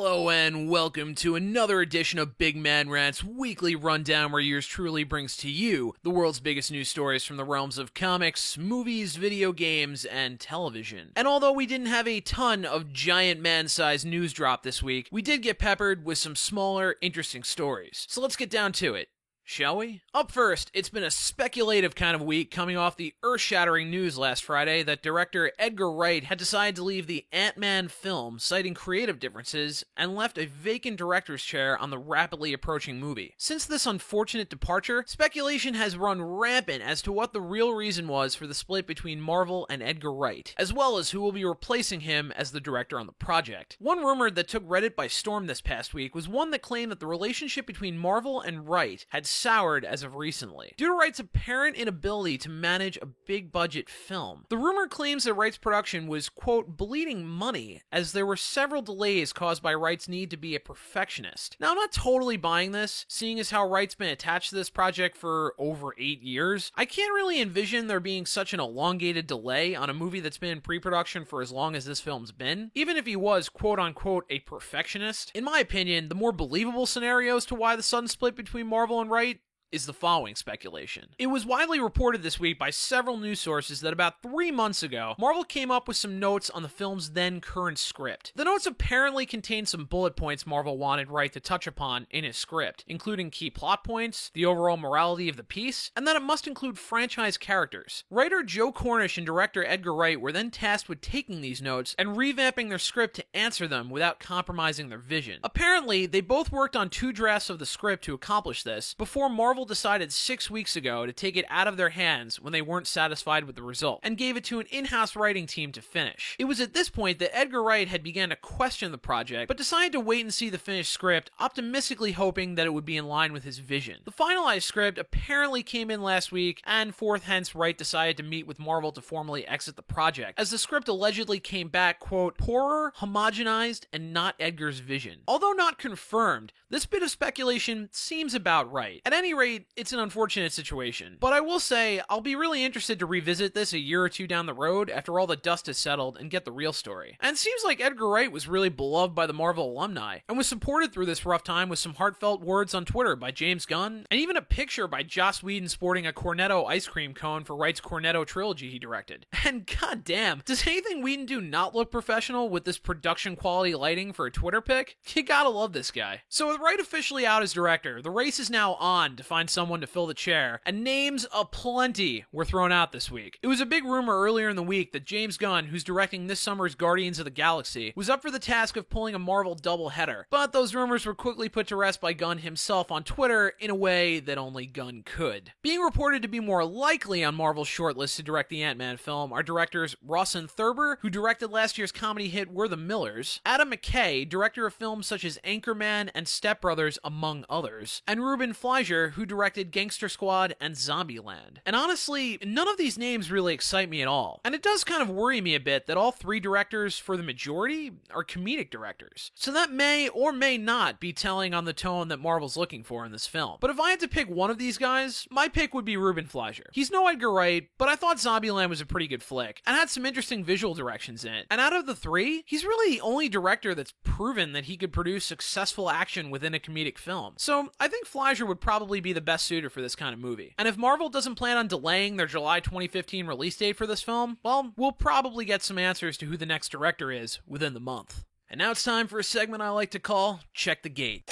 Hello and welcome to another edition of Big Man Rant's weekly rundown where yours truly brings to you the world's biggest news stories from the realms of comics, movies, video games, and television. And although we didn't have a ton of giant man-sized news drop this week, we did get peppered with some smaller, interesting stories. So let's get down to it. Shall we? Up first, it's been a speculative kind of week coming off the earth-shattering news last Friday that director Edgar Wright had decided to leave the Ant-Man film, citing creative differences, and left a vacant director's chair on the rapidly approaching movie. Since this unfortunate departure, speculation has run rampant as to what the real reason was for the split between Marvel and Edgar Wright, as well as who will be replacing him as the director on the project. One rumor that took Reddit by storm this past week was one that claimed that the relationship between Marvel and Wright had soured as of recently, due to Wright's apparent inability to manage a big-budget film. The rumor claims that Wright's production was, quote, bleeding money, as there were several delays caused by Wright's need to be a perfectionist. Now, I'm not totally buying this, seeing as how Wright's been attached to this project for over 8 years. I can't really envision there being such an elongated delay on a movie that's been in pre-production for as long as this film's been, even if he was, quote-unquote, a perfectionist. In my opinion, the more believable scenario as to why the sudden split between Marvel and Wright is the following speculation. It was widely reported this week by several news sources that about 3 months ago, Marvel came up with some notes on the film's then current script. The notes apparently contained some bullet points Marvel wanted Wright to touch upon in his script, including key plot points, the overall morality of the piece, and that it must include franchise characters. Writer Joe Cornish and director Edgar Wright were then tasked with taking these notes and revamping their script to answer them without compromising their vision. Apparently, they both worked on 2 drafts of the script to accomplish this, before Marvel decided 6 weeks ago to take it out of their hands when they weren't satisfied with the result, and gave it to an in-house writing team to finish. It was at this point that Edgar Wright had begun to question the project, but decided to wait and see the finished script, optimistically hoping that it would be in line with his vision. The finalized script apparently came in last week, and hence Wright decided to meet with Marvel to formally exit the project, as the script allegedly came back, quote, poorer, homogenized, and not Edgar's vision. Although not confirmed, this bit of speculation seems about right. At any rate, it's an unfortunate situation. But I will say, I'll be really interested to revisit this a year or two down the road after all the dust has settled and get the real story. And it seems like Edgar Wright was really beloved by the Marvel alumni, and was supported through this rough time with some heartfelt words on Twitter by James Gunn, and even a picture by Joss Whedon sporting a Cornetto ice cream cone for Wright's Cornetto trilogy he directed. And goddamn, does anything Whedon do not look professional with this production quality lighting for a Twitter pic? You gotta love this guy. So with Wright officially out as director, the race is now on to find someone to fill the chair, and names aplenty were thrown out this week. It was a big rumor earlier in the week that James Gunn, who's directing this summer's Guardians of the Galaxy, was up for the task of pulling a Marvel doubleheader, but those rumors were quickly put to rest by Gunn himself on Twitter in a way that only Gunn could. Being reported to be more likely on Marvel's shortlist to direct the Ant-Man film are directors Rawson Thurber, who directed last year's comedy hit We're the Millers, Adam McKay, director of films such as Anchorman and Step Brothers, among others, and Ruben Fleischer, who directed Gangster Squad and Zombieland. And honestly, none of these names really excite me at all. And it does kind of worry me a bit that all 3 directors, for the majority, are comedic directors. So that may or may not be telling on the tone that Marvel's looking for in this film. But if I had to pick one of these guys, my pick would be Ruben Fleischer. He's no Edgar Wright, but I thought Zombieland was a pretty good flick, and had some interesting visual directions in it. And out of the 3, he's really the only director that's proven that he could produce successful action within a comedic film. So I think Fleischer would probably be the best suitor for this kind of movie. And if Marvel doesn't plan on delaying their July 2015 release date for this film, well, we'll probably get some answers to who the next director is within the month. And now it's time for a segment I like to call Check the Gate.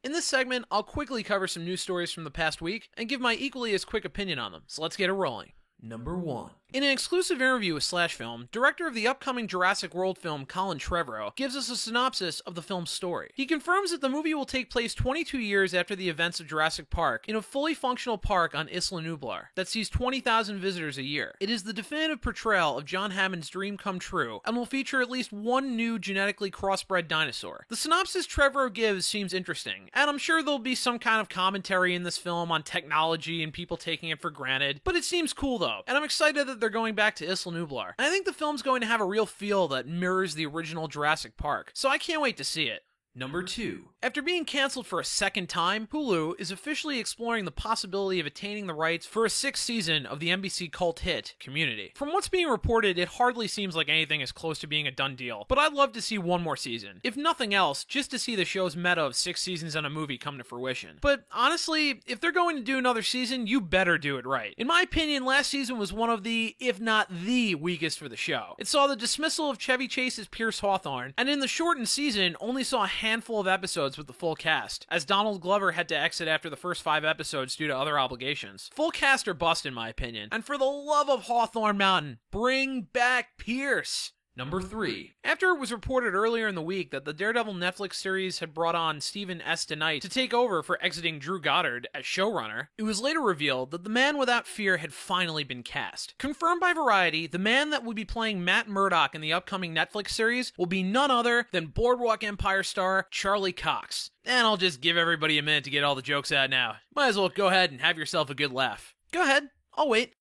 In this segment, I'll quickly cover some news stories from the past week and give my equally as quick opinion on them. So let's get it rolling. Number 1. In an exclusive interview with Slash Film, director of the upcoming Jurassic World film Colin Trevorrow gives us a synopsis of the film's story. He confirms that the movie will take place 22 years after the events of Jurassic Park in a fully functional park on Isla Nublar that sees 20,000 visitors a year. It is the definitive portrayal of John Hammond's dream come true and will feature at least one new genetically crossbred dinosaur. The synopsis Trevorrow gives seems interesting, and I'm sure there'll be some kind of commentary in this film on technology and people taking it for granted, but it seems cool though, and I'm excited that they're going back to Isla Nublar. And I think the film's going to have a real feel that mirrors the original Jurassic Park, so I can't wait to see it. Number 2. After being cancelled for a second time, Hulu is officially exploring the possibility of attaining the rights for a 6th season of the NBC cult hit, Community. From what's being reported, it hardly seems like anything is close to being a done deal, but I'd love to see one more season. If nothing else, just to see the show's meta of 6 seasons and a movie come to fruition. But honestly, if they're going to do another season, you better do it right. In my opinion, last season was one of the, if not the, weakest for the show. It saw the dismissal of Chevy Chase's Pierce Hawthorne, and in the shortened season, only saw a handful of episodes with the full cast, as Donald Glover had to exit after the first 5 episodes due to other obligations. Full cast or bust in my opinion, and for the love of Hawthorne Mountain, bring back Pierce! Number 3. After it was reported earlier in the week that the Daredevil Netflix series had brought on Stephen S. DeKnight to take over for exiting Drew Goddard as showrunner, it was later revealed that the Man Without Fear had finally been cast. Confirmed by Variety, the man that would be playing Matt Murdock in the upcoming Netflix series will be none other than Boardwalk Empire star Charlie Cox. And I'll just give everybody a minute to get all the jokes out now. Might as well go ahead and have yourself a good laugh. Go ahead, I'll wait.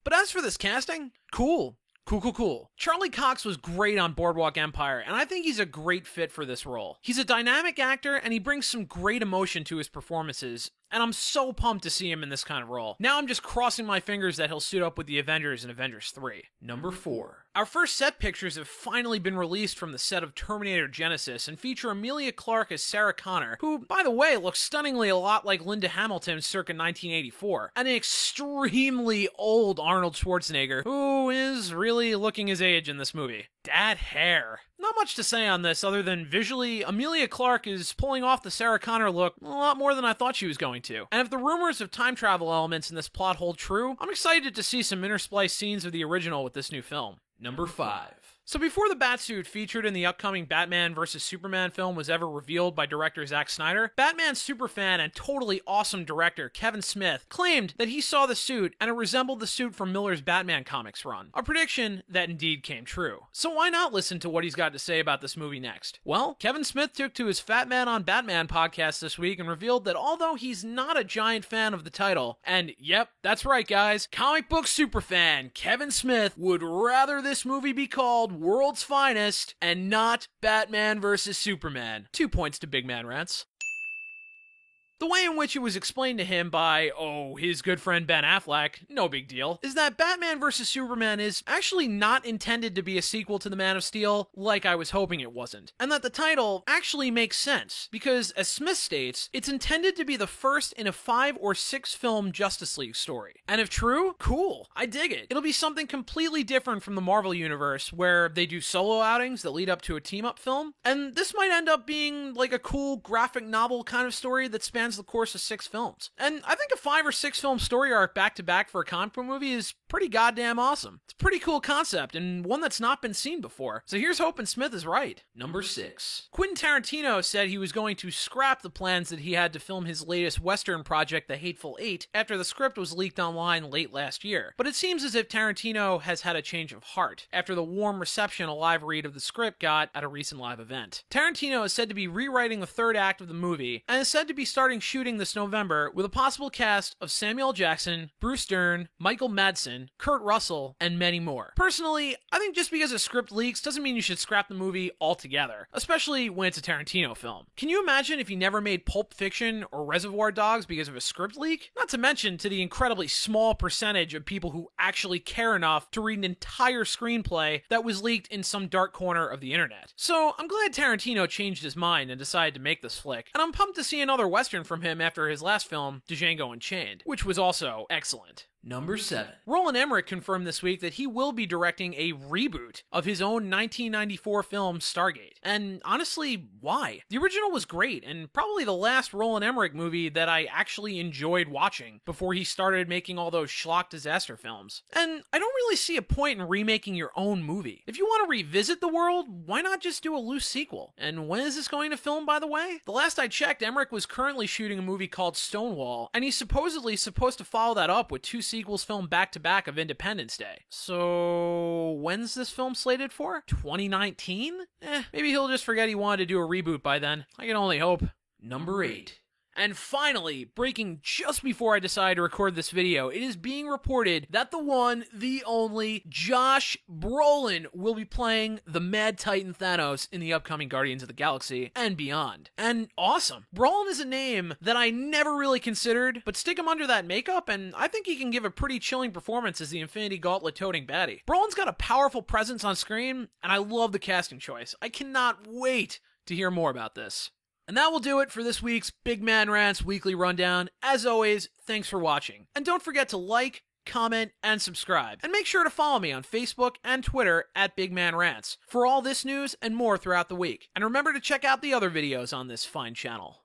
But as for this casting, cool. Cool. Charlie Cox was great on Boardwalk Empire, and I think he's a great fit for this role. He's a dynamic actor, and he brings some great emotion to his performances, and I'm so pumped to see him in this kind of role. Now I'm just crossing my fingers that he'll suit up with the Avengers in Avengers 3. Number 4. Our first set pictures have finally been released from the set of Terminator Genisys and feature Emilia Clarke as Sarah Connor, who, by the way, looks stunningly a lot like Linda Hamilton circa 1984, and an extremely old Arnold Schwarzenegger, who is really looking his age in this movie. Dad hair. Not much to say on this other than visually, Emilia Clarke is pulling off the Sarah Connor look a lot more than I thought she was going to. And if the rumors of time travel elements in this plot hold true, I'm excited to see some interspliced scenes of the original with this new film. Number 5. So before the Batsuit featured in the upcoming Batman vs. Superman film was ever revealed by director Zack Snyder, Batman superfan and totally awesome director Kevin Smith claimed that he saw the suit and it resembled the suit from Miller's Batman comics run. A prediction that indeed came true. So why not listen to what he's got to say about this movie next? Well, Kevin Smith took to his Fat Man on Batman podcast this week and revealed that although he's not a giant fan of the title, and yep, that's right guys, comic book superfan Kevin Smith would rather this movie be called World's Finest and not Batman vs. Superman. 2 points to Big Man Rants. The way in which it was explained to him by, his good friend Ben Affleck, no big deal, is that Batman vs. Superman is actually not intended to be a sequel to The Man of Steel like I was hoping it wasn't. And that the title actually makes sense, because as Smith states, it's intended to be the first in a 5 or 6 film Justice League story. And if true, cool, I dig it. It'll be something completely different from the Marvel Universe, where they do solo outings that lead up to a team-up film, and this might end up being like a cool graphic novel kind of story that spans the course of 6 films. And I think a 5 or 6 film story arc back to back for a comic book movie is pretty goddamn awesome. It's a pretty cool concept and one that's not been seen before. So here's hoping Smith is right. Number 6. Quentin Tarantino said he was going to scrap the plans that he had to film his latest Western project, The Hateful Eight, after the script was leaked online late last year. But it seems as if Tarantino has had a change of heart after the warm reception a live read of the script got at a recent live event. Tarantino is said to be rewriting the 3rd act of the movie and is said to be starting shooting this November with a possible cast of Samuel L. Jackson, Bruce Dern, Michael Madsen, Kurt Russell, and many more. Personally, I think just because a script leaks doesn't mean you should scrap the movie altogether, especially when it's a Tarantino film. Can you imagine if he never made Pulp Fiction or Reservoir Dogs because of a script leak? Not to mention to the incredibly small percentage of people who actually care enough to read an entire screenplay that was leaked in some dark corner of the internet. So I'm glad Tarantino changed his mind and decided to make this flick, and I'm pumped to see another Western from him after his last film, Django Unchained, which was also excellent. Number 7. Roland Emmerich confirmed this week that he will be directing a reboot of his own 1994 film Stargate. And honestly, why? The original was great, and probably the last Roland Emmerich movie that I actually enjoyed watching before he started making all those schlock disaster films. And I don't really see a point in remaking your own movie. If you want to revisit the world, why not just do a loose sequel? And when is this going to film, by the way? The last I checked, Emmerich was currently shooting a movie called Stonewall, and he's supposedly supposed to follow that up with 2 sequels filmed back-to-back of Independence Day. So, when's this film slated for? 2019? Maybe he'll just forget he wanted to do a reboot by then. I can only hope. Number 8. And finally, breaking just before I decided to record this video, it is being reported that the one, the only, Josh Brolin will be playing the Mad Titan Thanos in the upcoming Guardians of the Galaxy and beyond. And awesome. Brolin is a name that I never really considered, but stick him under that makeup and I think he can give a pretty chilling performance as the Infinity Gauntlet toting baddie. Brolin's got a powerful presence on screen, and I love the casting choice. I cannot wait to hear more about this. And that will do it for this week's Big Man Rants Weekly Rundown. As always, thanks for watching. And don't forget to like, comment, and subscribe. And make sure to follow me on Facebook and Twitter at Big Man Rants for all this news and more throughout the week. And remember to check out the other videos on this fine channel.